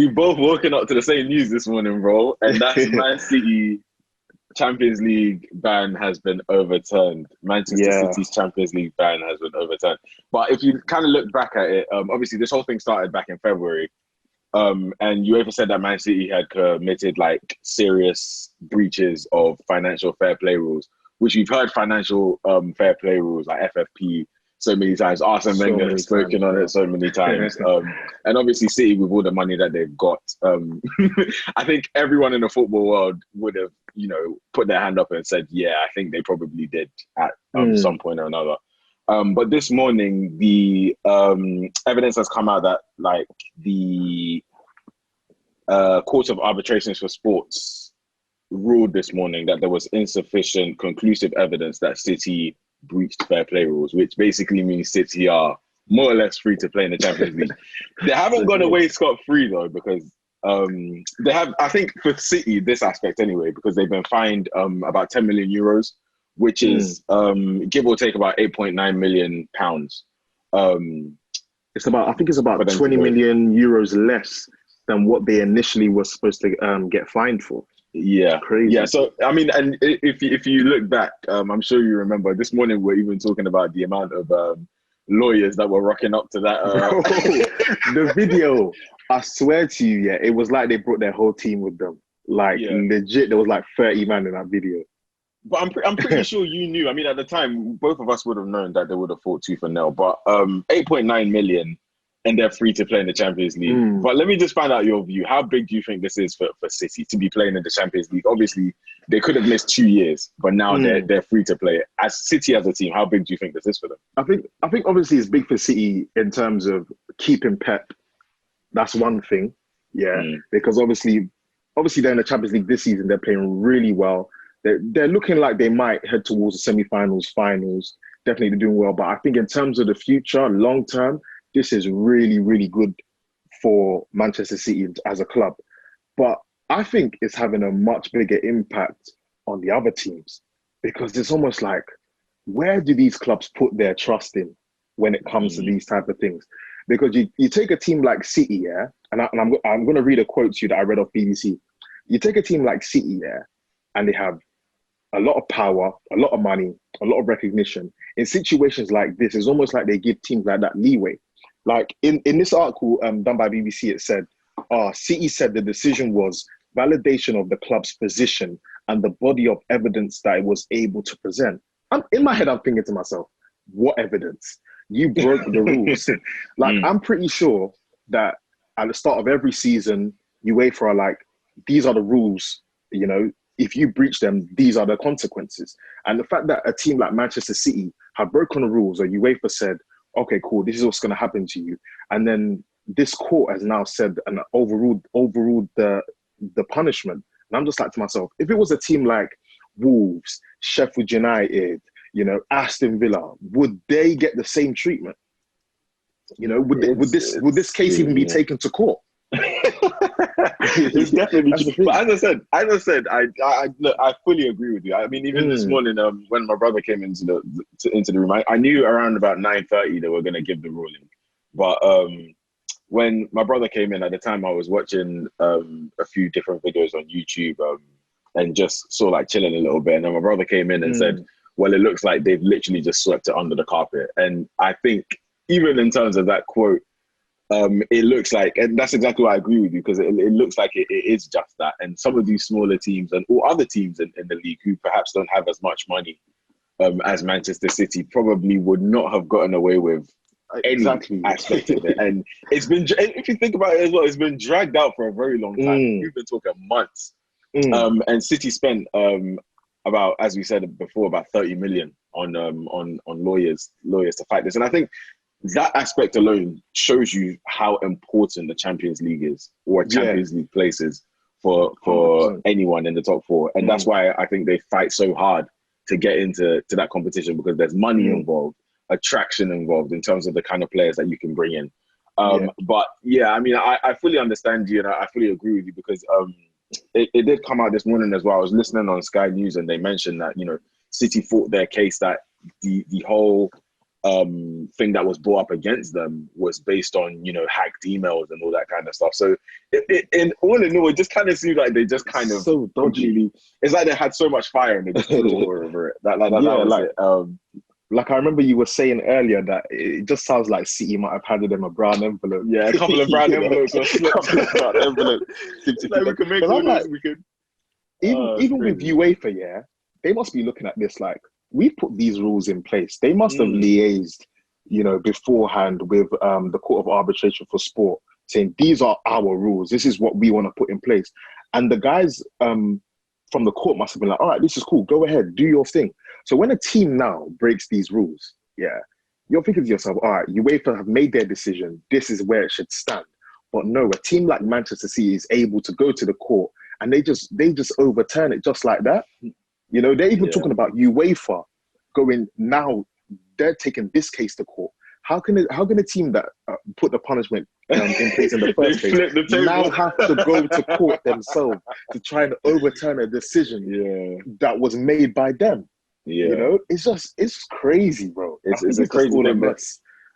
We've both woken up to the same news this morning, bro, and that's Man City Champions League ban has been overturned. Manchester Yeah. City's Champions League ban has been overturned. But if you kind of look back at it, obviously this whole thing started back in February. And UEFA said that Man City had committed like serious breaches of financial fair play rules, which we've heard financial fair play rules like FFP so many times. Arsene Wenger has spoken on it so many times. And obviously City, with all the money that they've got, I think everyone in the football world would have, put their hand up and said, yeah, I think they probably did at some point or another. But this morning, the evidence has come out that like the Court of Arbitrations for Sports ruled this morning that there was insufficient conclusive evidence that City breached fair play rules, which basically means City are more or less free to play in the Champions League. They haven't gone away scot-free though, because they have, I think for City, this aspect anyway, because they've been fined about 10 million euros, which is give or take about 8.9 million pounds. I think it's about 20 million euros less than what they initially were supposed to get fined for. Yeah, crazy. Yeah, so I mean, and if you look back, I'm sure you remember this morning we're even talking about the amount of lawyers that were rocking up to that. The video, I swear to you, yeah, it was like they brought their whole team with them. Like legit, there was like 30 man in that video. But I'm pretty sure you knew. I mean, at the time, both of us would have known that they would have fought tooth and nail. But 8.9 million. And they're free to play in the Champions League. But let me just find out your view. How big do you think this is for City to be playing in the Champions League? Obviously, they could have missed 2 years, but now they're free to play. As City as a team, how big do you think this is for them? I think obviously it's big for City in terms of keeping Pep. That's one thing, because obviously they're in the Champions League this season. They're playing really well. They're looking like they might head towards the semi-finals, finals. Definitely doing well. But I think in terms of the future, long term, this is really, really good for Manchester City as a club. But I think it's having a much bigger impact on the other teams, because it's almost like, where do these clubs put their trust in when it comes to these type of things? Because you take a team like City, and I'm going to read a quote to you that I read off BBC. You take a team like City, and they have a lot of power, a lot of money, a lot of recognition. In situations like this, it's almost like they give teams like that leeway. Like in this article done by BBC, it said, City said the decision was validation of the club's position and the body of evidence that it was able to present. In my head, I'm thinking to myself, what evidence? You broke the rules. I'm pretty sure that at the start of every season, UEFA are like, these are the rules, if you breach them, these are the consequences. And the fact that a team like Manchester City have broken the rules, or UEFA said, okay, cool, this is what's going to happen to you. And then this court has now said and overruled the punishment. And I'm just like to myself, if it was a team like Wolves, Sheffield United, Aston Villa, would they get the same treatment? Would this case even be taken to court? It's definitely true. But as I said, I fully agree with you. I mean, even this morning, when my brother came into the room, I knew around about 9:30 they were going to give the ruling. But when my brother came in, at the time I was watching a few different videos on YouTube and just sort of like chilling a little bit. And then my brother came in and said, well, it looks like they've literally just swept it under the carpet. And I think even in terms of that quote, it looks like, and that's exactly why I agree with you, because it looks like it is just that. And some of these smaller teams or other teams in the league who perhaps don't have as much money as Manchester City probably would not have gotten away with any aspect of it. And it's been, if you think about it as well, it's been dragged out for a very long time. We've been talking months. And City spent about, as we said before, about 30 million on lawyers to fight this. And I think that aspect alone shows you how important the Champions League is, or Champions League places for 100%. Anyone in the top four. And that's why I think they fight so hard to get into that competition, because there's money involved, attraction involved in terms of the kind of players that you can bring in. But yeah, I mean, I fully understand you, and I fully agree with you, because it did come out this morning as well. I was listening on Sky News and they mentioned that, City fought their case that the whole thing that was brought up against them was based on, you know, hacked emails and all that kind of stuff. So in all, it just kind of seems like they just kind of so dodgy. It's like they had so much fire and they just threw water over it. That was it. Like I remember you were saying earlier that it just sounds like City might have handed them a brown envelope. Yeah, a couple of brown envelopes or slips. brown envelopes. Like we can make all this. We could. Even with UEFA, yeah, they must be looking at this like, we put these rules in place. They must have liaised, you know, beforehand with the Court of Arbitration for Sport, saying these are our rules. This is what we want to put in place. And the guys from the court must have been like, all right, this is cool. Go ahead, do your thing. So when a team now breaks these rules, yeah, you're thinking to yourself, all right, UEFA have made their decision. This is where it should stand. But no, a team like Manchester City is able to go to the court and they just overturn it just like that. You know, they're even talking about UEFA going now. They're taking this case to court. How can a team that put the punishment in place in the first place now have to go to court themselves to try and overturn a decision that was made by them? Yeah, you know, it's crazy, bro. It's a crazy thing.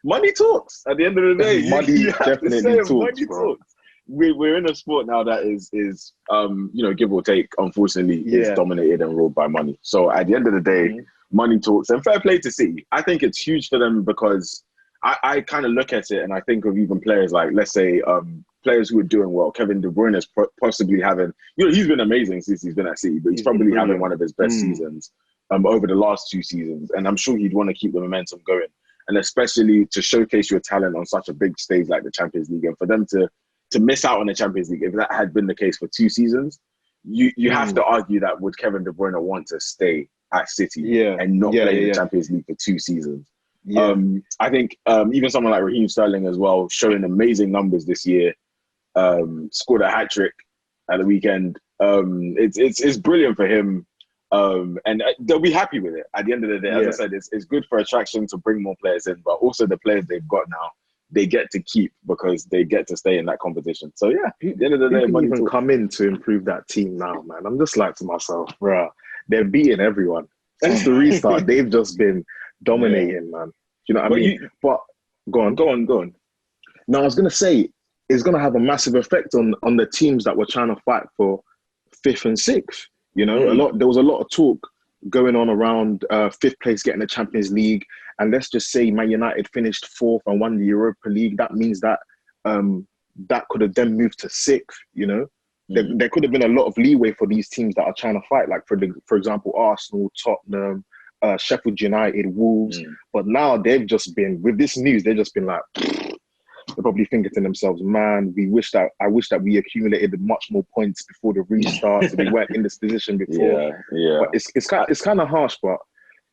Money talks. At the end of the day, money definitely talks, money bro. Talks. We're in a sport now that is you know, give or take, unfortunately, is dominated and ruled by money. So at the end of the day, money talks. And fair play to City. I think it's huge for them because I kind of look at it and I think of even players like, let's say, players who are doing well. Kevin De Bruyne is possibly having, you know, he's been amazing since he's been at City, but he's probably having one of his best seasons over the last 2 seasons. And I'm sure he'd want to keep the momentum going. And especially to showcase your talent on such a big stage like the Champions League. And for them to miss out on the Champions League, if that had been the case for 2 seasons, you have to argue that would Kevin De Bruyne want to stay at City and not play the Champions League for 2 seasons? I think even someone like Raheem Sterling as well, showing amazing numbers this year, scored a hat-trick at the weekend. It's brilliant for him. And they'll be happy with it. At the end of the day, as I said, it's good for attraction to bring more players in, but also the players they've got now, they get to keep because they get to stay in that competition. So yeah, at the end of the day, money even come in to improve that team now, man. I'm just like to myself, bro, they're beating everyone. Since the restart, they've just been dominating, man. You know what I mean? But go on. Now, I was going to say, it's going to have a massive effect on the teams that were trying to fight for 5th and 6th. You know, there was a lot of talk going on around 5th place getting the Champions League. And let's just say Man United finished 4th and won the Europa League. That means that that could have then moved to 6th, you know? There could have been a lot of leeway for these teams that are trying to fight, like for example, Arsenal, Tottenham, Sheffield United, Wolves. But now they've just been, with this news, they've just been like, they're probably thinking to themselves, man, I wish that we accumulated much more points before the restart, so we weren't in this position before. But it's kind of harsh, but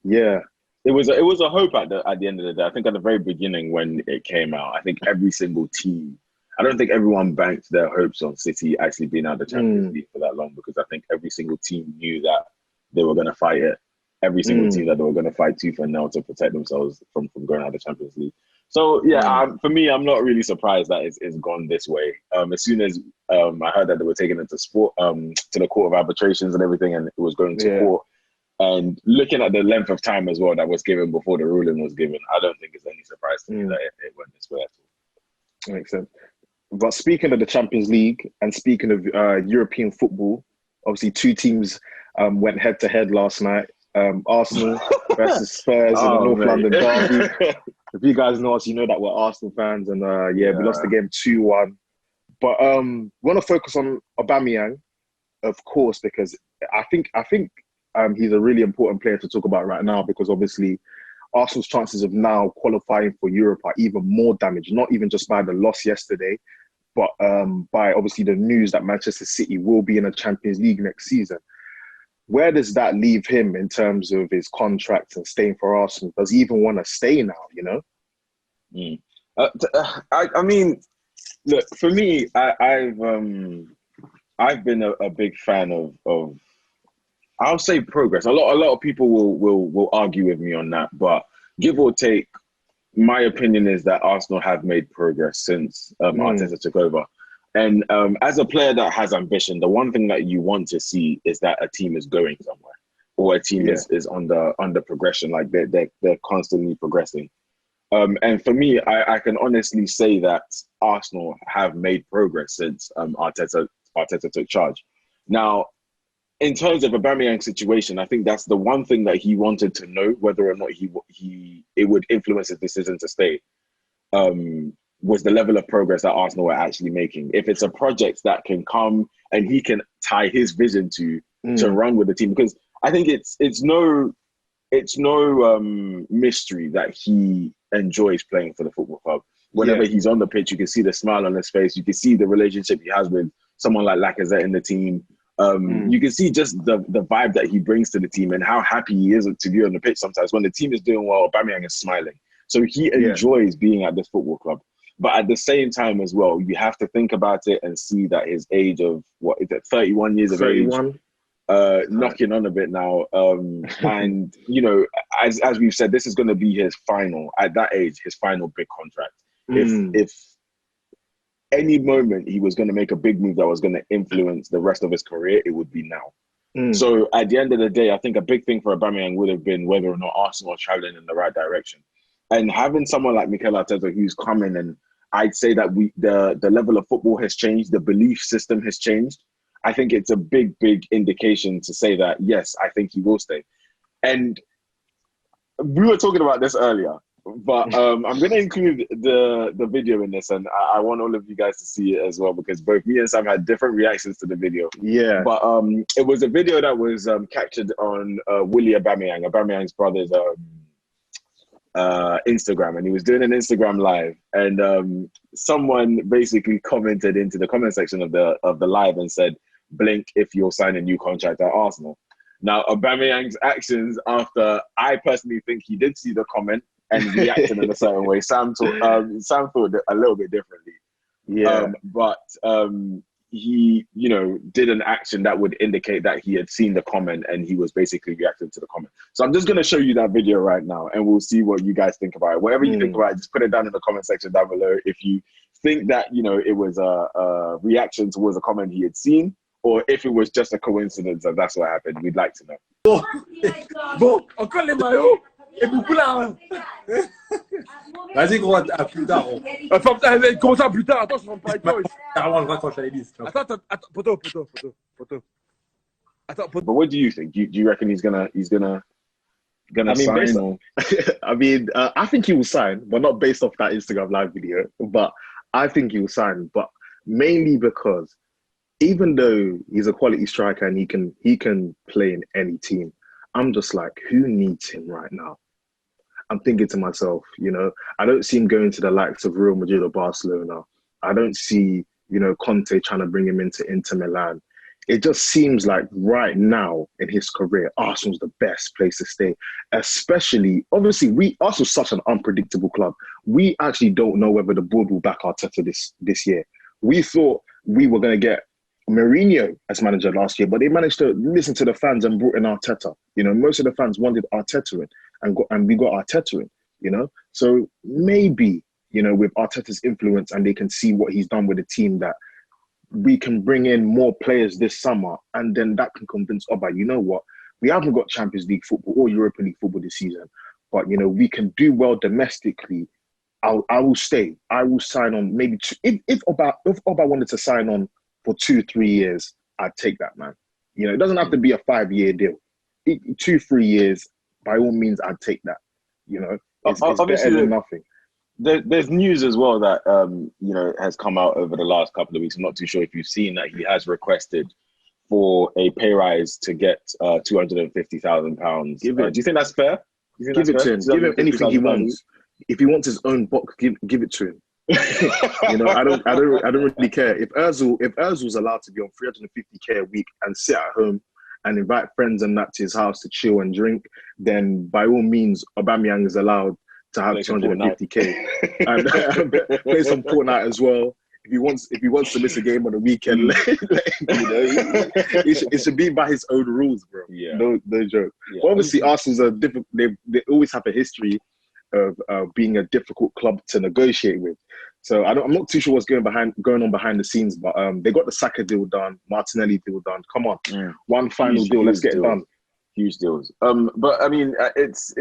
yeah. It was a hope at the end of the day. I think at the very beginning when it came out, I think every single team, I don't think everyone banked their hopes on City actually being out of the Champions League for that long, because I think every single team knew that they were going to fight it. Every single team that they were going to fight tooth and nail to protect themselves from going out of the Champions League. So yeah, for me, I'm not really surprised that it's gone this way. As soon as I heard that they were taking it to sport, to the Court of Arbitrations and everything, and it was going to court, and looking at the length of time as well that was given before the ruling was given, I don't think it's any surprise to me that it went this way at all. Makes sense. But speaking of the Champions League and speaking of European football, obviously 2 teams went head to head last night. Arsenal versus Spurs in the North London derby. If you guys know us, you know that we're Arsenal fans, and we lost the game 2-1. But want to focus on Aubameyang, of course, because I think he's a really important player to talk about right now, because obviously Arsenal's chances of now qualifying for Europe are even more damaged, not even just by the loss yesterday, but by obviously the news that Manchester City will be in the Champions League next season. Where does that leave him in terms of his contract and staying for Arsenal? Does he even want to stay now, you know? I mean, look, for me, I've been a big fan of I'll say progress. A lot of people will argue with me on that, but give or take, my opinion is that Arsenal have made progress since Arteta took over. And as a player that has ambition, the one thing that you want to see is that a team is going somewhere, or a team is under progression, like they're constantly progressing. And for me, I can honestly say that Arsenal have made progress since Arteta took charge. Now, in terms of Aubameyang's situation, I think that's the one thing that he wanted to know, whether or not it would influence his decision to stay. Was the level of progress that Arsenal were actually making. If it's a project that can come and he can tie his vision to run with the team, because I think it's no mystery that he enjoys playing for the football club. Whenever he's on the pitch, you can see the smile on his face. You can see the relationship he has with someone like Lacazette in the team. You can see just the vibe that he brings to the team and how happy he is to be on the pitch sometimes. When the team is doing well, Aubameyang is smiling. So he enjoys being at this football club. But at the same time as well, you have to think about it and see that his age of, 31 years of age, knocking on a bit now. And, as we've said, this is going to be his final, at that age, his final big contract. If any moment he was going to make a big move that was going to influence the rest of his career, it would be now. So at the end of the day, I think a big thing for Aubameyang would have been whether or not Arsenal are traveling in the right direction. And having someone like Mikel Arteta who's coming, and I'd say that the level of football has changed, the belief system has changed. I think it's a big, big indication to say that, yes, I think he will stay. And we were talking about this earlier, but I'm going to include the video in this, and I want all of you guys to see it as well, because both me and Sam had different reactions to the video. Yeah. But it was a video that was captured on Willie Aubameyang's brother's Instagram, and he was doing an Instagram live, and someone basically commented into the comment section of the live and said, "Blink if you'll sign a new contract at Arsenal." Now, Aubameyang's actions after, I personally think he did see the comment and reacted in a certain way. Sam thought a little bit differently. But he, did an action that would indicate that he had seen the comment and he was basically reacting to the comment. So I'm just going to show you that video right now, and we'll see what you guys think about it. Whatever you think about it, just put it down in the comment section down below. If you think that, it was a reaction towards a comment he had seen, or if it was just a coincidence and that's what happened, we'd like to know. Bon, encore les maillots et beaucoup là. Vas-y, gros, à plus tard. Enfin, comment ça, plus tard? Attends, je rentre pas avec toi. Carrément, je raccroche à l'église. Attends, poteau. Attends, poteau. But what do you think? Do you reckon he's gonna sign? Or... I think he will sign, but not based off that Instagram live video. But I think he will sign, but mainly because even though he's a quality striker and he can play in any team, I'm just like, who needs him right now? I'm thinking to myself, I don't see him going to the likes of Real Madrid or Barcelona. I don't see, Conte trying to bring him into Inter Milan. It just seems like right now in his career, Arsenal's the best place to stay. Especially, obviously, Arsenal's such an unpredictable club. We actually don't know whether the board will back Arteta this year. We thought we were going to get Mourinho as manager last year, but they managed to listen to the fans and brought in Arteta. Most of the fans wanted Arteta in, and we got Arteta in. So maybe with Arteta's influence, and they can see what he's done with the team, that we can bring in more players this summer, and then that can convince Auba, you know what, we haven't got Champions League football or Europa League football this season, but we can do well domestically. I will stay. I will sign on maybe if Auba wanted to sign on for 2-3 years, I'd take that, man. It doesn't have to be a 5-year deal. 2-3 years, by all means, I'd take that. It's better than nothing. There's news as well that has come out over the last couple of weeks. I'm not too sure if you've seen that he has requested for a pay rise to get £250,000. Do you think that's fair? Give it to him. Give him anything he wants. If he wants his own box, give it to him. I don't really care. If Ozil's allowed to be on 350k a week and sit at home and invite friends and that to his house to chill and drink, then by all means, Aubameyang is allowed to have 250k and play some Fortnite as well. If he wants to miss a game on the weekend, it should be by his own rules, bro. Yeah, no joke. Yeah. Obviously, Arsenal's a difficult. They always have a history of being a difficult club to negotiate with. So I'm not too sure what's going on behind the scenes, but they got the Saka deal done, Martinelli deal done. Come on, one final deal, let's get it done. Huge deals. But I mean, it's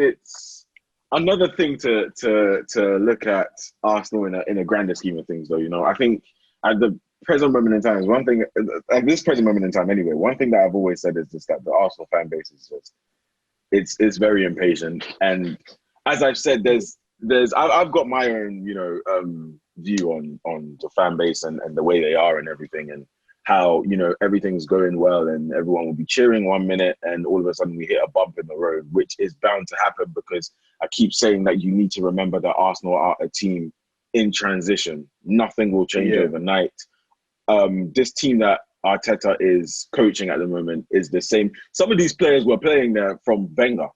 Another thing to look at Arsenal in a grander scheme of things, though, you know, I think at the present moment in time, one thing at this present moment in time, anyway, one thing that I've always said is just that the Arsenal fan base is just it's very impatient, and as I've said, I've got my own, you know, view on the fan base and the way they are and everything, and how, you know, everything's going well and everyone will be cheering 1 minute and all of a sudden we hit a bump in the road, which is bound to happen because I keep saying that you need to remember that Arsenal are a team in transition. Nothing will change overnight. This team that Arteta is coaching at the moment is the same. Some of these players were playing there from Wenger.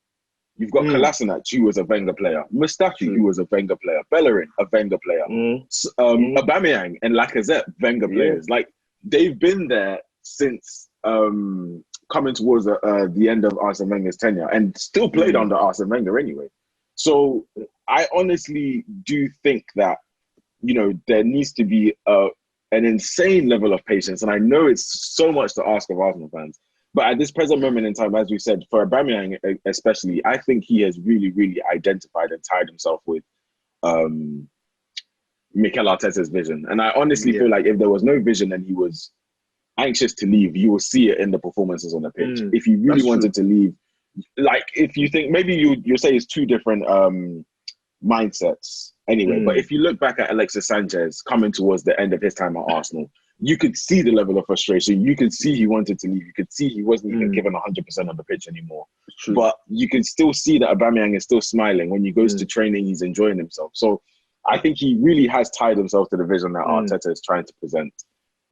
You've got Kolasinac, who was a Wenger player. Mustafi, who was a Wenger player. Bellerin, a Wenger player. Aubameyang and Lacazette, Wenger players. Like, they've been there since coming towards the end of Arsene Wenger's tenure and still played under Arsene Wenger anyway. So I honestly do think that, you know, there needs to be an insane level of patience. And I know it's so much to ask of Arsenal fans. But at this present moment in time, as we said, for Aubameyang especially, I think he has really, really identified and tied himself with Mikel Arteta's vision. And I honestly feel like if there was no vision and he was anxious to leave, you will see it in the performances on the pitch. If he really wanted to leave, like, if you think, maybe you'll say it's two different mindsets anyway. But if you look back at Alexis Sanchez coming towards the end of his time at Arsenal, you could see the level of frustration. You could see he wanted to leave. You could see he wasn't even given 100% on the pitch anymore. But you can still see that Aubameyang is still smiling. When he goes to training, he's enjoying himself. So I think he really has tied himself to the vision that Arteta is trying to present.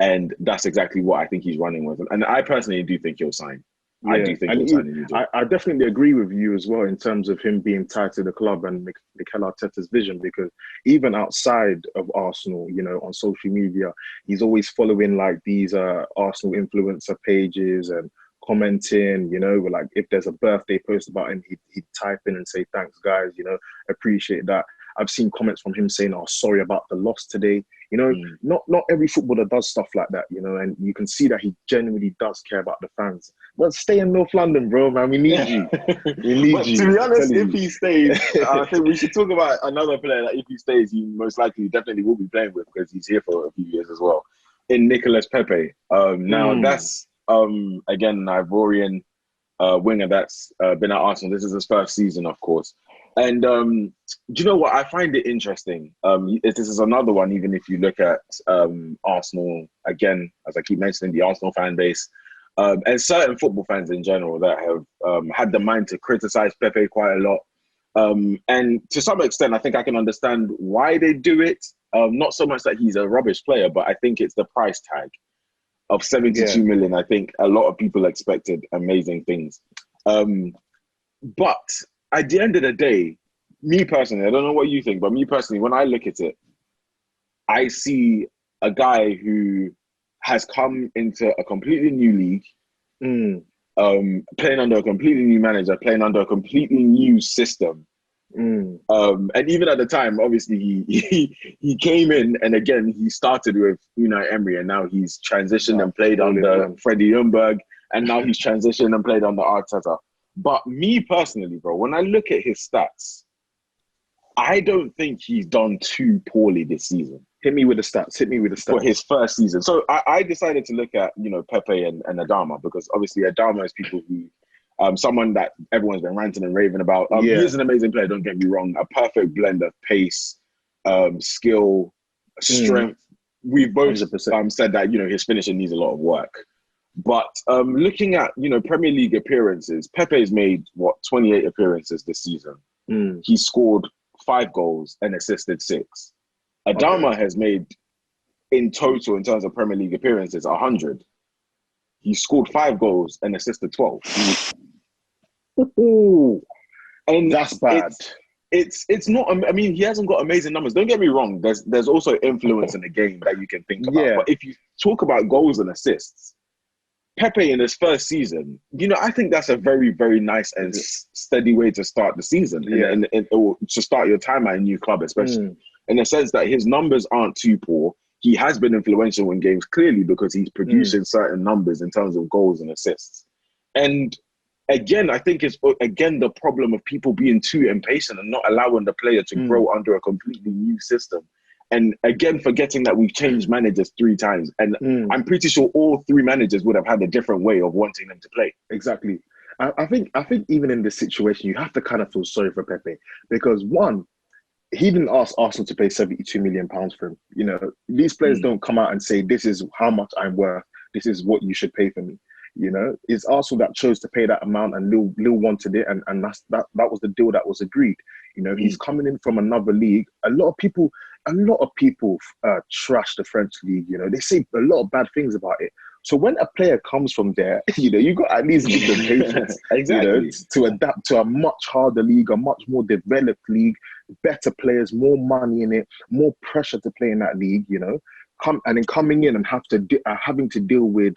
And that's exactly what I think he's running with. And I personally do think he'll sign. I do think he'll sign. I definitely agree with you as well in terms of him being tied to the club and Mikel Arteta's vision, because even outside of Arsenal, you know, on social media, he's always following like these Arsenal influencer pages and commenting, you know, like if there's a birthday post about him, he'd type in and say, thanks guys, you know, appreciate that. I've seen comments from him saying, oh, sorry about the loss today. You know, not every footballer does stuff like that, you know, and you can see that he genuinely does care about the fans. But stay in North London, bro, man. We need you. We need you. To be honest, if he stays, I think we should talk about another player that if he stays, he most likely definitely will be playing with because he's here for a few years as well. In Nicolas Pepe. Now, that's, again, an Ivorian winger that's been at Arsenal. This is his first season, of course. And do you know what? I find it interesting. This is another one, even if you look at Arsenal, again, as I keep mentioning, the Arsenal fan base, and certain football fans in general that have had the mind to criticize Pepe quite a lot. And to some extent, I think I can understand why they do it. Not so much that he's a rubbish player, but I think it's the price tag of 72 million. I think a lot of people expected amazing things. But at the end of the day, me personally, I don't know what you think, but me personally, when I look at it, I see a guy who has come into a completely new league, playing under a completely new manager, playing under a completely new system. And even at the time, obviously, he came in and again, he started with Unai Emery and now he's transitioned and played under Freddie Ljungberg and now he's transitioned and played under Arteta. But me personally, bro, when I look at his stats, I don't think he's done too poorly this season. Hit me with the stats. For his first season. So I decided to look at, you know, Pepe and Adama because obviously Adama is people who, someone that everyone's been ranting and raving about. He is an amazing player, don't get me wrong. A perfect blend of pace, skill, strength. We've both said that, you know, his finishing needs a lot of work. But looking at, you know, Premier League appearances, Pepe's made, 28 appearances this season. He scored 5 goals and assisted 6. Adama has made, in total, in terms of Premier League appearances, 100. He scored 5 goals and assisted 12. And that's bad. It's not, I mean, he hasn't got amazing numbers. Don't get me wrong. There's also influence in the game that you can think about. But if you talk about goals and assists, Pepe in his first season, you know, I think that's a very, very nice and steady way to start the season or to start your time at a new club, especially in the sense that his numbers aren't too poor. He has been influential in games clearly because he's producing certain numbers in terms of goals and assists. And again, I think it's again the problem of people being too impatient and not allowing the player to grow under a completely new system. And again, forgetting that we've changed managers 3 times. And I'm pretty sure all 3 managers would have had a different way of wanting them to play. Exactly. I think even in this situation, you have to kind of feel sorry for Pepe, because one, he didn't ask Arsenal to pay £72 million for him. You know, these players don't come out and say, this is how much I'm worth. This is what you should pay for me. You know, it's Arsenal that chose to pay that amount, and Lil wanted it, and that was the deal that was agreed. You know, he's coming in from another league. A lot of people trash the French league. You know, they say a lot of bad things about it. So when a player comes from there, you know, you got to at least give them patience, exactly, you know, to adapt to a much harder league, a much more developed league, better players, more money in it, more pressure to play in that league. You know, coming in and having to deal with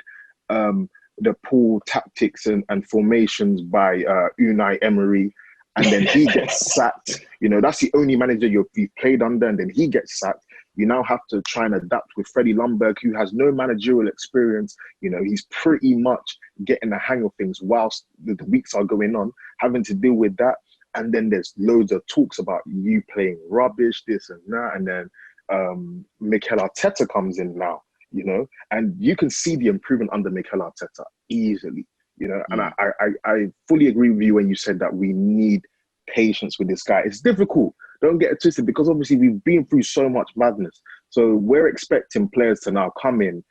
the poor tactics and formations by Unai Emery, and then he gets sacked. You know, that's the only manager you've played under, and then he gets sacked. You now have to try and adapt with Freddie Ljungberg, who has no managerial experience. You know, he's pretty much getting the hang of things whilst the weeks are going on, having to deal with that. And then there's loads of talks about you playing rubbish, this and that. And then Mikel Arteta comes in now, you know, and you can see the improvement under Mikel Arteta easily, you know. And I fully agree with you when you said that we need patience with this guy. It's difficult. Don't get it twisted, because obviously we've been through so much madness. So we're expecting players to now come in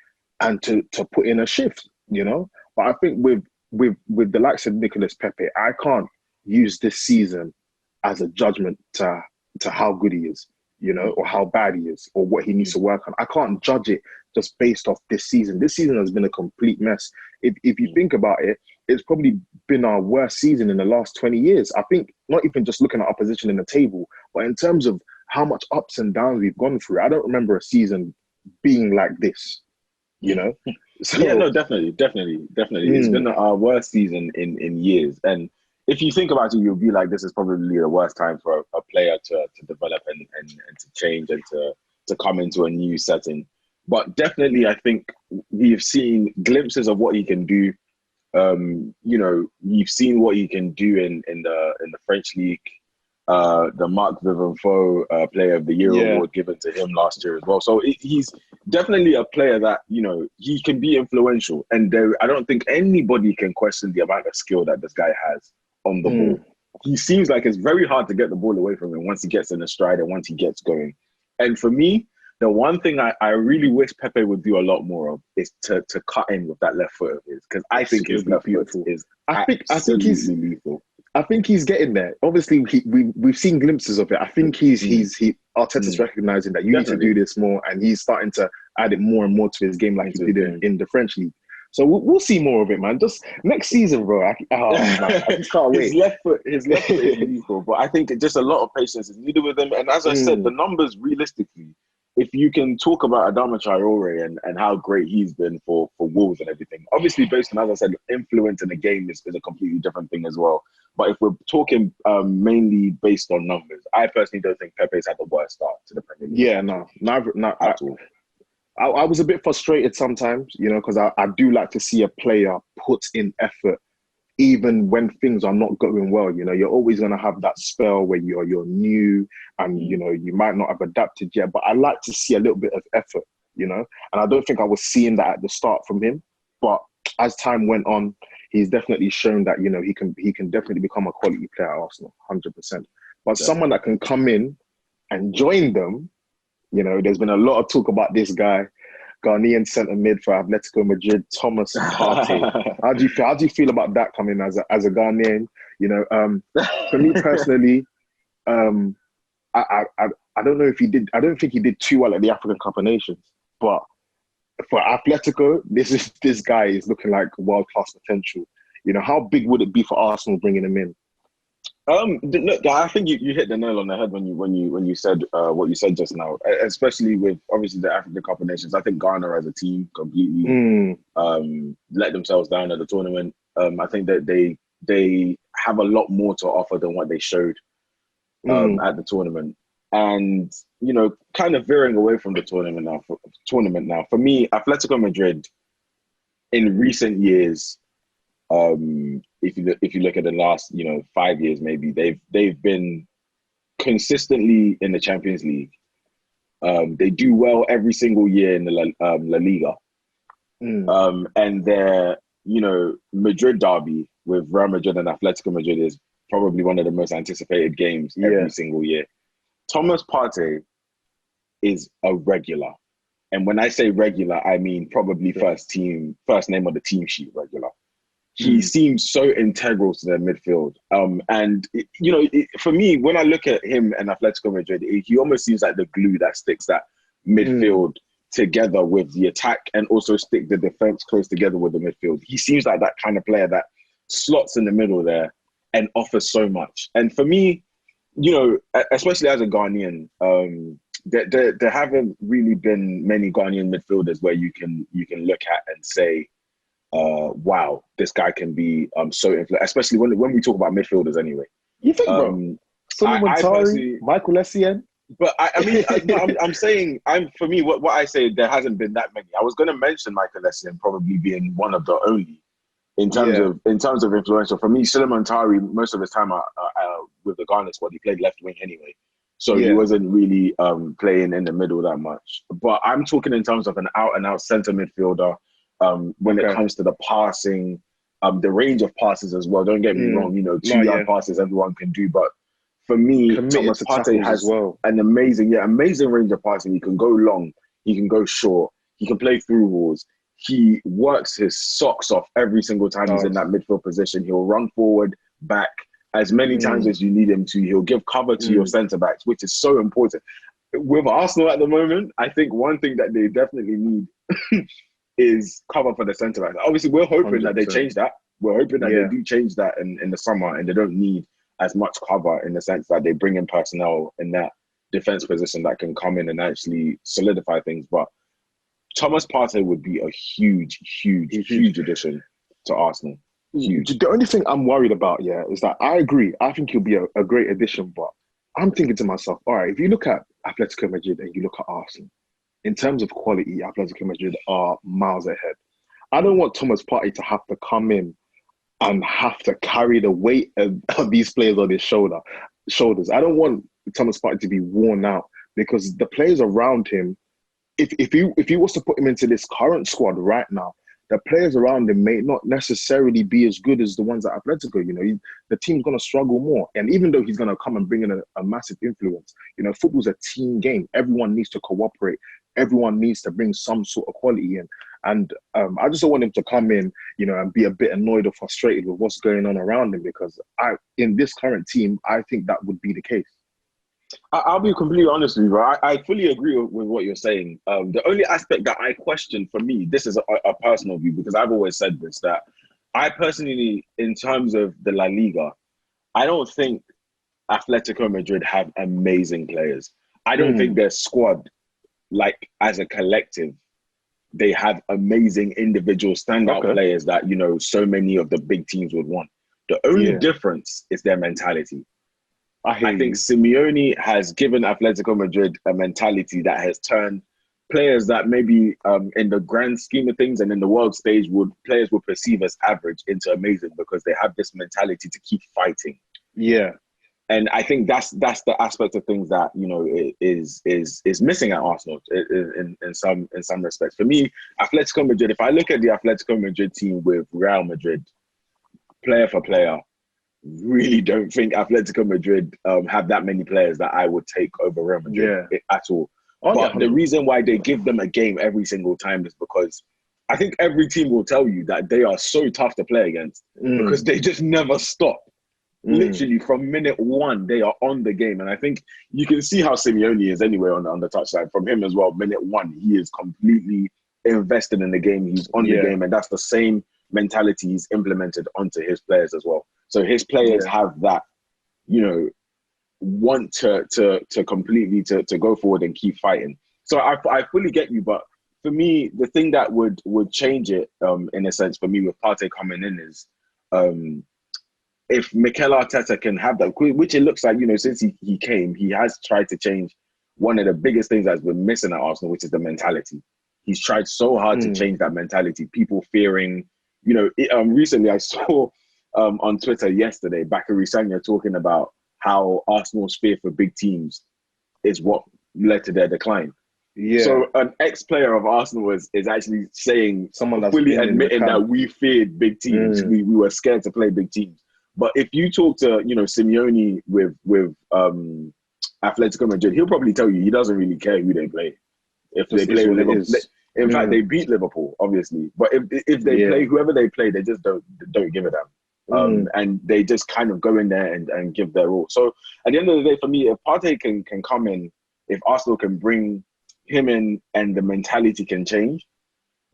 and to put in a shift, you know. But I think with the likes of Nicolas Pepe, I can't use this season as a judgment to how good he is, you know, or how bad he is, or what he needs to work on. I can't judge it just based off this season. This season has been a complete mess. If you think about it, it's probably been our worst season in the last 20 years. I think not even just looking at our position in the table, but in terms of how much ups and downs we've gone through. I don't remember a season being like this, you know? So, yeah, no, definitely. It's been our worst season in years. And if you think about it, you'll be like, this is probably the worst time for a player to develop and to change and to come into a new setting. But definitely, I think we've seen glimpses of what he can do. You know, you've seen what he can do in the French league. The Marc Vivenfaux Player of the Year award given to him last year as well. So he's definitely a player that, you know, he can be influential. And I don't think anybody can question the amount of skill that this guy has on the ball. He seems like it's very hard to get the ball away from him once he gets in the stride and once he gets going. And for me, the one thing I really wish Pepe would do a lot more of is to cut in with that left foot of his, because I think his left foot is absolutely lethal. I think he's getting there. Obviously, we've seen glimpses of it. I think Arteta's recognizing that you need to do this more, and he's starting to add it more and more to his game, like he did in the French league. So we'll see more of it, man. Just next season, bro. I just can't wait. His left foot is lethal, but I think just a lot of patience is needed with him. And as I said, the numbers realistically, if you can talk about Adama Traore and how great he's been for Wolves and everything, obviously based on, as I said, influence in the game is a completely different thing as well. But if we're talking mainly based on numbers, I personally don't think Pepe's had the worst start to the Premier League. Yeah, no, not at all. I was a bit frustrated sometimes, you know, because I do like to see a player put in effort even when things are not going well. You know, you're always going to have that spell where you're new and, you know, you might not have adapted yet. But I like to see a little bit of effort, you know, and I don't think I was seeing that at the start from him. But as time went on, he's definitely shown that, you know, he can definitely become a quality player at Arsenal, 100%. But someone that can come in and join them, you know, there's been a lot of talk about this guy, Ghanaian centre mid for Atletico Madrid, Thomas Partey. How do you feel about that coming as a Ghanaian? You know, for me personally, I don't know if he did. I don't think he did too well at the African Cup of Nations. But for Atletico, this guy is looking like world class potential. You know, how big would it be for Arsenal bringing him in? Look, I think you hit the nail on the head when you said what you said just now, especially with obviously the African Cup of Nations. I think Ghana as a team completely let themselves down at the tournament. I think that they have a lot more to offer than what they showed at the tournament. And, you know, kind of veering away from the tournament now. For me, Atletico Madrid in recent years, if you look at the last 5 years, maybe they've been consistently in the Champions League. They do well every single year in the La Liga. And their Madrid derby with Real Madrid and Atletico Madrid is probably one of the most anticipated games every single year. Thomas Partey is a regular. And when I say regular, I mean probably first name on the team sheet regular. He seems so integral to their midfield. For me, when I look at him and Atletico Madrid, he almost seems like the glue that sticks that midfield together with the attack and also stick the defense close together with the midfield. He seems like that kind of player that slots in the middle there and offers so much. And for me, especially as a Ghanaian, there haven't really been many Ghanaian midfielders where you can look at and say, wow, this guy can be so influential, especially when we talk about midfielders anyway. You think, bro? Solomon Tari, Michael Essien? But I'm saying, for me, what I say, there hasn't been that many. I was going to mention Michael Essien probably being one of the only in terms of influential. For me, Solomon Tari, most of his time with the Ghana squad, he played left wing anyway. So he wasn't really playing in the middle that much. But I'm talking in terms of an out-and-out centre midfielder when it comes to the passing, the range of passes as well. Don't get me wrong, 2-yard passes everyone can do. But for me, Thomas Partey has an amazing range of passing. He can go long, he can go short, he can play through walls. He works his socks off every single time he's in that midfield position. He'll run forward, back, as many times as you need him to. He'll give cover to your centre-backs, which is so important. With Arsenal at the moment, I think one thing that they definitely need is cover for the centre-backs. Obviously, we're hoping 100%. That they change that. We're hoping that they do change that in the summer and they don't need as much cover in the sense that they bring in personnel in that defence position that can come in and actually solidify things. But Thomas Partey would be a huge addition to Arsenal. Huge. The only thing I'm worried about, is that I agree. I think he'll be a great addition, but I'm thinking to myself, all right, if you look at Atletico Madrid and you look at Arsenal, in terms of quality, Atletico Madrid are miles ahead. I don't want Thomas Partey to have to come in and have to carry the weight of these players on his shoulders. I don't want Thomas Partey to be worn out because the players around him, if he was to put him into this current squad right now, the players around him may not necessarily be as good as the ones at Atletico. The team's going to struggle more. And even though he's going to come and bring in a massive influence, football's a team game. Everyone needs to cooperate. Everyone needs to bring some sort of quality in. And I just don't want him to come in, and be a bit annoyed or frustrated with what's going on around him because in this current team, I think that would be the case. I'll be completely honest with you, bro. I fully agree with what you're saying. The only aspect that I question for me, this is a personal view because I've always said this, that I personally, in terms of the La Liga, I don't think Atletico Madrid have amazing players. I don't think their squad, like as a collective, they have amazing individual standout players that, so many of the big teams would want. The only difference is their mentality. I think Simeone has given Atletico Madrid a mentality that has turned players that maybe in the grand scheme of things and in the world stage players would perceive as average into amazing because they have this mentality to keep fighting. Yeah. And I think that's the aspect of things that is missing at Arsenal in some respects. For me, Atletico Madrid, if I look at the Atletico Madrid team with Real Madrid, player for player, really don't think Atletico Madrid have that many players that I would take over Real Madrid at all. But the reason why they give them a game every single time is because I think every team will tell you that they are so tough to play against because they just never stop. Literally from minute one, they are on the game. And I think you can see how Simeone is anyway on the touchline. From him as well, minute one, he is completely invested in the game. He's on the game. And that's the same mentality he's implemented onto his players as well. So his players have that, want to completely to go forward and keep fighting. So I fully get you. But for me, the thing that would change it in a sense for me with Partey coming in is if Mikel Arteta can have that, which it looks like, since he came, he has tried to change one of the biggest things that's been missing at Arsenal, which is the mentality. He's tried so hard to change that mentality. People fearing, recently I saw on Twitter yesterday, Bakary Sagna talking about how Arsenal's fear for big teams is what led to their decline. Yeah. So an ex-player of Arsenal is actually saying, someone that's fully admitting that we feared big teams. We were scared to play big teams. But if you talk to, Simeone with Atletico Madrid, he'll probably tell you he doesn't really care who they play. If they play with Liverpool, in fact, they beat Liverpool, obviously. But if they play whoever they play, they just don't give a damn. And they just kind of go in there and give their all. So at the end of the day, for me, if Partey can come in, if Arsenal can bring him in and the mentality can change,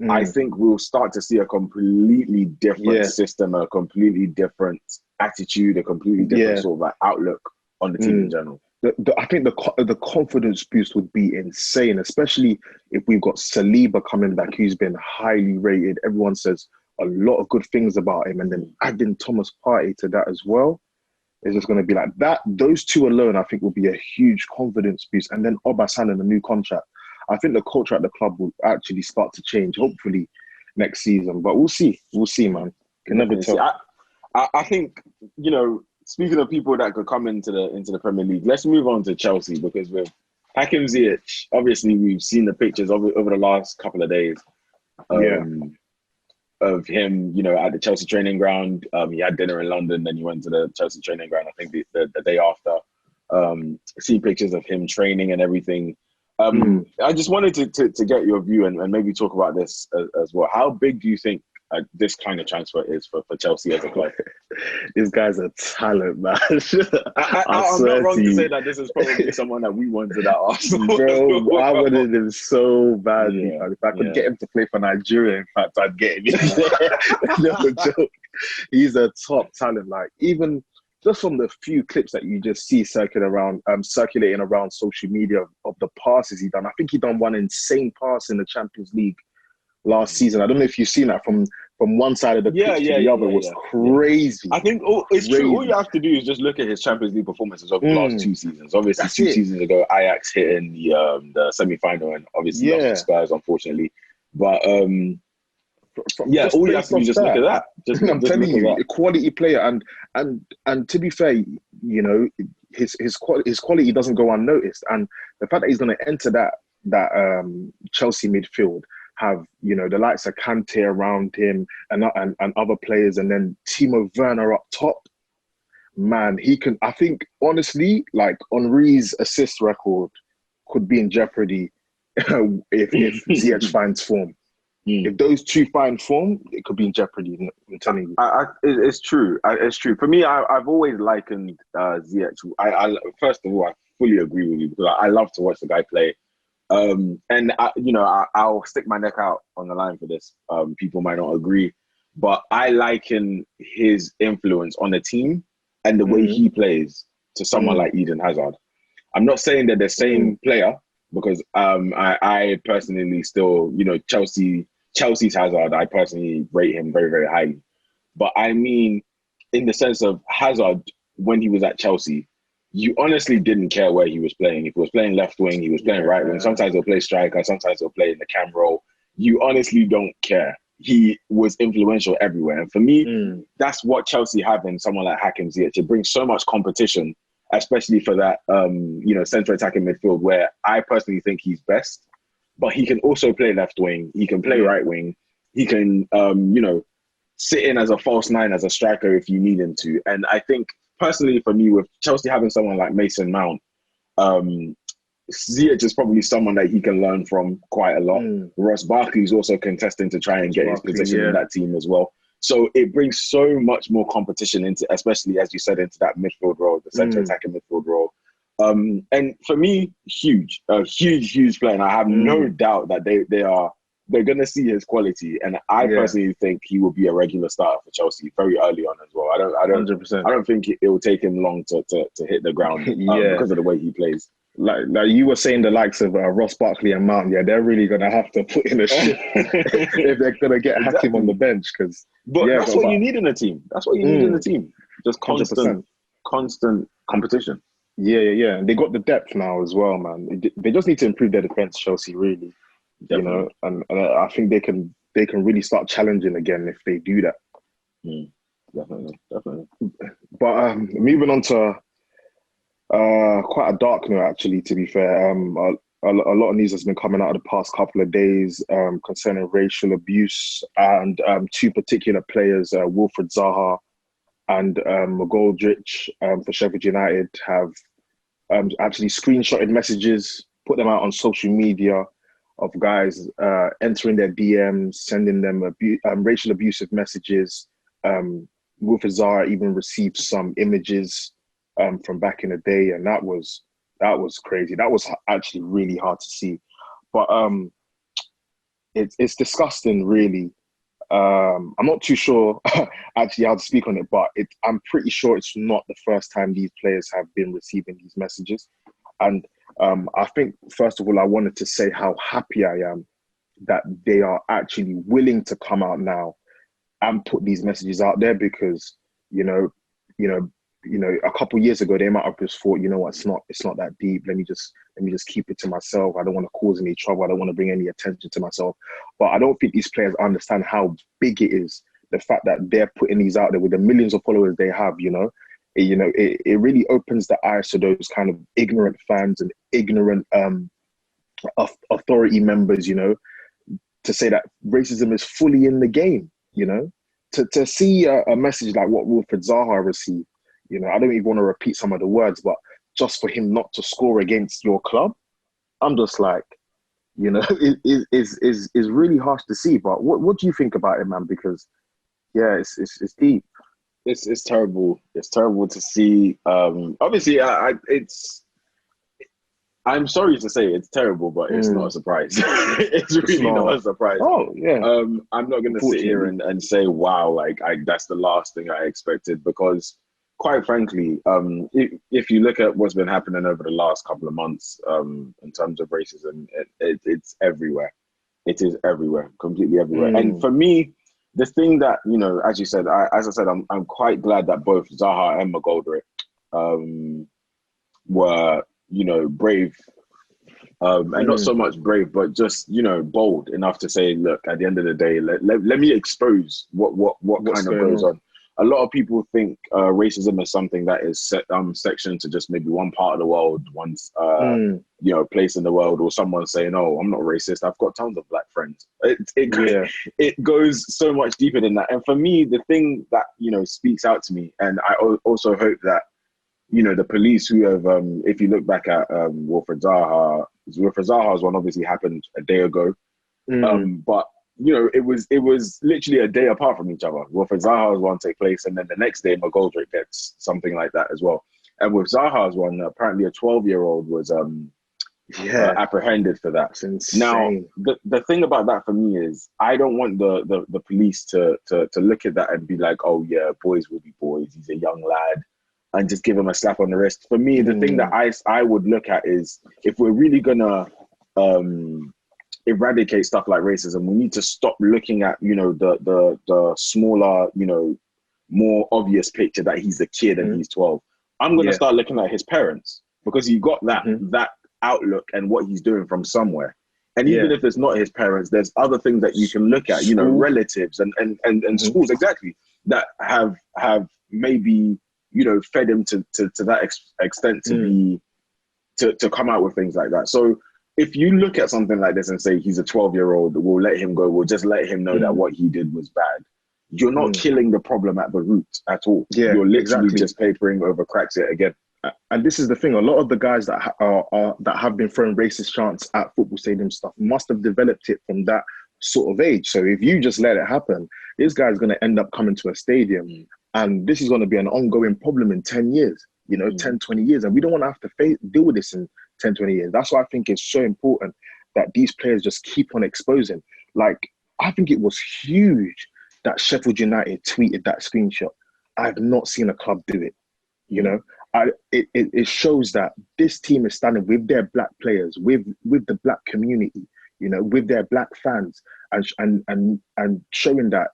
I think we'll start to see a completely different system, a completely different attitude, a completely different sort of outlook on the team in general. I think the confidence boost would be insane, especially if we've got Saliba coming back, who's been highly rated. Everyone says a lot of good things about him, and then adding Thomas Partey to that as well is just going to be like that. Those two alone, I think, will be a huge confidence boost. And then Auba signing a new contract. I think the culture at the club will actually start to change, hopefully next season. But we'll see. We'll see, man. Can never tell. I think, speaking of people that could come into the Premier League, let's move on to Chelsea, because with Hakim Ziyech, obviously we've seen the pictures over the last couple of days of him, at the Chelsea training ground. He had dinner in London, then he went to the Chelsea training ground, I think the day after. See pictures of him training and everything. I just wanted to get your view and maybe talk about this as well. How big do you think this kind of transfer is for Chelsea as a club? This guy's a talent, man. I'm not wrong to say that this is probably someone that we wanted at Arsenal. Bro, I wanted him so badly. If I could get him to play for Nigeria, in fact, I'd get him. No joke. He's a top talent. Like, even just from the few clips that you just see circulating around social media of the passes he done. I think he done one insane pass in the Champions League last season. I don't know if you've seen that from one side of the pitch to the other. It was crazy. I think it's true. All you have to do is just look at his Champions League performances over the last 2 seasons. Obviously, that's 2 seasons ago, Ajax hitting the semi-final, and obviously lost to Spurs, unfortunately. But all you have to do is just look at that. I'm telling you, a quality player, and to be fair, his quality doesn't go unnoticed. And the fact that he's going to enter that Chelsea midfield, have the likes of Kante around him and other players, and then Timo Werner up top, man, he can. I think honestly, like, Henry's assist record could be in jeopardy if Ziyech finds form. If those two find form, it could be in jeopardy. I'm telling you, it's true. It's true. For me, I've always likened Ziyech. First of all, I fully agree with you, because I love to watch the guy play. And I'll stick my neck out on the line for this. People might not agree, but I liken his influence on the team and the way he plays to someone like Eden Hazard. I'm not saying they're the same player, because I personally still, Chelsea's Hazard, I personally rate him very, very highly. But I mean, in the sense of Hazard, when he was at Chelsea, you honestly didn't care where he was playing. If he was playing left wing, he was playing right wing. Sometimes he'll play striker, sometimes he'll play in the cam role. You honestly don't care. He was influential everywhere. And for me, that's what Chelsea have in someone like Hakim Ziyech. It brings so much competition, especially for that, central attacking midfield, where I personally think he's best. But he can also play left wing. He can play right wing. He can, sit in as a false 9, as a striker if you need him to. And I think, personally, for me, with Chelsea having someone like Mason Mount, Ziyech is probably someone that he can learn from quite a lot. Ross Barkley's also contesting to try and get his position in that team as well. So it brings so much more competition into, especially as you said, into that midfield role, the central attacking midfield role. And for me, huge player. And I have no doubt that they're going to see his quality. And I personally think he will be a regular starter for Chelsea very early on as well. I don't 100%. I don't think it will take him long to hit the ground because of the way he plays. Like you were saying, the likes of Ross Barkley and Mount, they're really going to have to put in a shift if they're going to get Hakim on the bench. That's what you need in a team. That's what you need in a team. Just constant competition. Yeah. And they got the depth now as well, man. They just need to improve their defense, Chelsea, really. Definitely. And I think they can they can really start challenging again if they do that. Definitely. But moving on to quite a dark note, actually, to be fair. A lot of news has been coming out of the past couple of days concerning racial abuse, and two particular players, Wilfred Zaha and McGoldrick for Sheffield United, have actually screenshotted messages, put them out on social media of guys entering their DMs, sending them racial abusive messages. Wilfred Zaha even received some images from back in the day, and that was crazy. That was actually really hard to see, but it's disgusting, really. I'm not too sure actually how to speak on it, but I'm pretty sure it's not the first time these players have been receiving these messages. And I think, first of all, I wanted to say how happy I am that they are actually willing to come out now and put these messages out there, because you know, a couple of years ago they might have just thought, you know what, it's not that deep. Let me just keep it to myself. I don't want to cause any trouble. I don't want to bring any attention to myself. But I don't think these players understand how big it is. The fact that they're putting these out there with the millions of followers they have, it really opens the eyes to those kind of ignorant fans and ignorant authority members, to say that racism is fully in the game, to see a message like what Wilfred Zaha received. I don't even want to repeat some of the words, but just for him not to score against your club, I'm just like, it is really harsh to see. But what do you think about it, man? Because it's deep. It's terrible. It's terrible to see. Obviously, I'm sorry to say it's terrible, but it's not a surprise. It's really not a surprise. Oh yeah. I'm not going to sit here and say, wow, that's the last thing I expected, because quite frankly, if you look at what's been happening over the last couple of months, in terms of racism, it's everywhere. It is everywhere, completely everywhere. And for me, the thing that, as you said, as I said, I'm quite glad that both Zaha and McGoldrick were, brave, and not so much brave, but just, bold enough to say, look, at the end of the day, let me expose what kind of goes on. A lot of people think racism is something that is sectioned to just maybe one part of the world, one's place in the world, or someone saying, "Oh, I'm not racist. I've got tons of black friends." It goes so much deeper than that. And for me, the thing that speaks out to me, and I also hope that the police who have, if you look back at Wilfred Zaha's one obviously happened a day ago, but. It was literally a day apart from each other. Wilfred Zaha's one take place, and then the next day McGoldrick gets something like that as well. And with Zaha's one, apparently a 12-year-old was apprehended for that. That's insane. Now, the thing about that for me is I don't want the police to look at that and be like, oh yeah, boys will be boys. He's a young lad, and just give him a slap on the wrist. For me, the thing that I would look at is, if we're really gonna eradicate stuff like racism, we need to stop looking at the smaller, more obvious picture that he's a kid and he's 12. I'm gonna start looking at his parents, because he got that outlook and what he's doing from somewhere. And even if it's not his parents, there's other things that you can look at, relatives and schools, exactly, that have maybe fed him to that extent to come out with things like that. So if you look at something like this and say he's a 12-year-old, we'll let him go, we'll just let him know that what he did was bad, you're not killing the problem at the root at all. Yeah, you're literally just papering over cracks it again. And this is the thing, a lot of the guys that that have been throwing racist chants at football stadium stuff must have developed it from that sort of age. So if you just let it happen, this guy's going to end up coming to a stadium, and this is going to be an ongoing problem in 10 years, 10, 20 years. And we don't want to have to deal with this in 10, 20 years. That's why I think it's so important that these players just keep on exposing. Like, I think it was huge that Sheffield United tweeted that screenshot. I've not seen a club do it. It shows that this team is standing with their black players, with the black community, with their black fans, and showing that,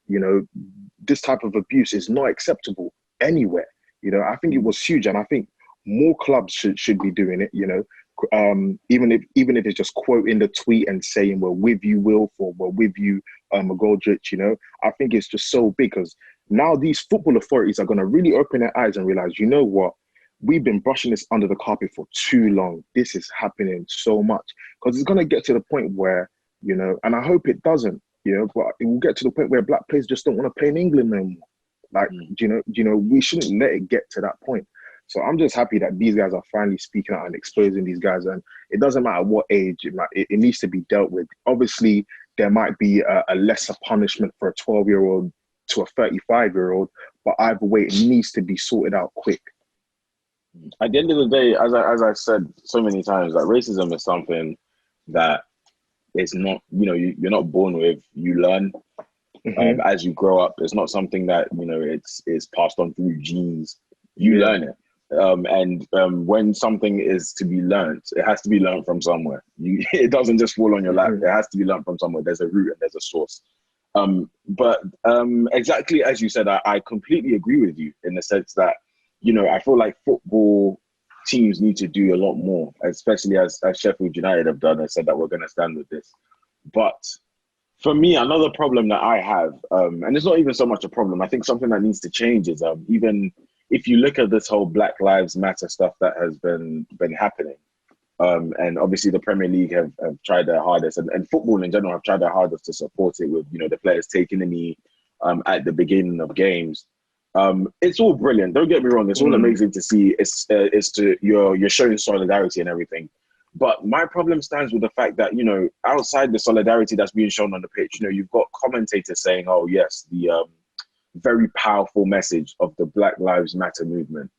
this type of abuse is not acceptable anywhere. I think it was huge, and I think more clubs should be doing it, even if it's just quoting the tweet and saying, we're with you, Wilf, or we're with you, McGoldrick, you know, I think it's just so big because now these football authorities are going to really open their eyes and realize, you know what, we've been brushing this under the carpet for too long. This is happening so much because it's going to get to the point where, you know, and I hope it doesn't, you know, but it will get to the point where black players just don't want to play in England no more. Like, you know, we shouldn't let it get to that point. So I'm just happy that these guys are finally speaking out and exposing these guys. And it doesn't matter what age, it needs to be dealt with. Obviously, there might be a lesser punishment for a 12-year-old to a 35-year-old, but either way, it needs to be sorted out quick. At the end of the day, as I've said so many times, like racism is something that is not, you know, you're not born with. You learn as you grow up. It's not something that, you know, it's passed on through genes. You learn it. When something is to be learned, it has to be learned from somewhere. It doesn't just fall on your lap. It has to be learned from somewhere. There's a root and there's a source. But exactly as you said, I completely agree with you in the sense that, you know, I feel like football teams need to do a lot more, especially as Sheffield United have done and said that we're going to stand with this. But for me, another problem that I have, and it's not even so much a problem, I think something that needs to change is even if you look at this whole Black Lives Matter stuff that has been happening, and obviously the Premier League have tried their hardest, and football in general have tried their hardest to support it with, you know, the players taking a knee at the beginning of games. It's all brilliant. Don't get me wrong. It's all amazing to see. You're showing solidarity and everything. But my problem stands with the fact that, you know, outside the solidarity that's being shown on the pitch, you know, you've got commentators saying, oh, yes, the very powerful message of the Black Lives Matter movement.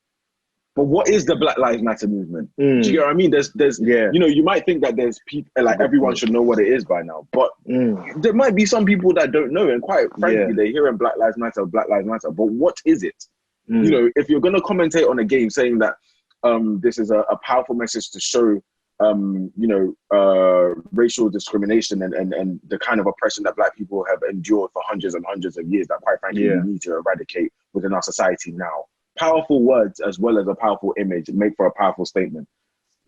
But what is the Black Lives Matter movement? Do you get what I mean? There's you know, you might think that there's people, like everyone should know what it is by now, but there might be some people that don't know. And quite frankly, they're hearing Black Lives Matter, but what is it? You know, if you're going to commentate on a game saying that this is a powerful message to show, you know, racial discrimination and the kind of oppression that Black people have endured for hundreds and hundreds of years that quite frankly we need to eradicate within our society now. Powerful words as well as a powerful image make for a powerful statement.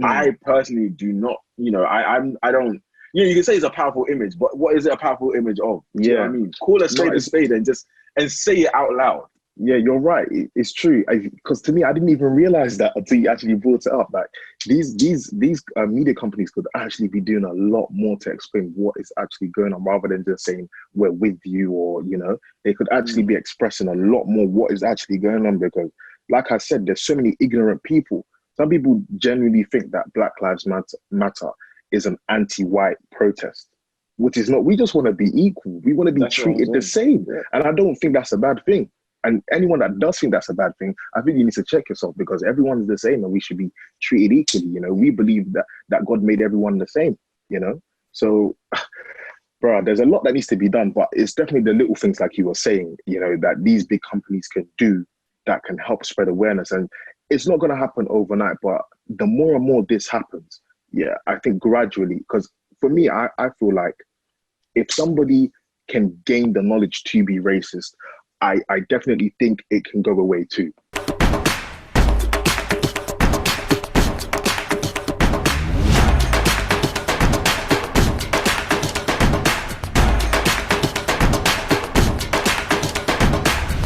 I personally do not, you know, I don't, you know, you can say it's a powerful image, but what is it a powerful image of? Do you know what I mean? Call a spade and say it out loud. Yeah, you're right. It's true. Because to me, I didn't even realize that until you actually brought it up. Like these media companies could actually be doing a lot more to explain what is actually going on, rather than just saying we're with you, or, you know, they could actually be expressing a lot more what is actually going on. Because, like I said, there's so many ignorant people. Some people genuinely think that Black Lives Matter is an anti-white protest, which is not. We just want to be equal. We want to be treated the same, and I don't think that's a bad thing. And anyone that does think that's a bad thing, I think you need to check yourself, because everyone's the same and we should be treated equally. You know, we believe that God made everyone the same, you know? So, bro, there's a lot that needs to be done, but it's definitely the little things like you were saying, you know, that these big companies can do that can help spread awareness. And it's not going to happen overnight, but the more and more this happens, I think gradually, because for me, I feel like if somebody can gain the knowledge to be racist, I definitely think it can go away too.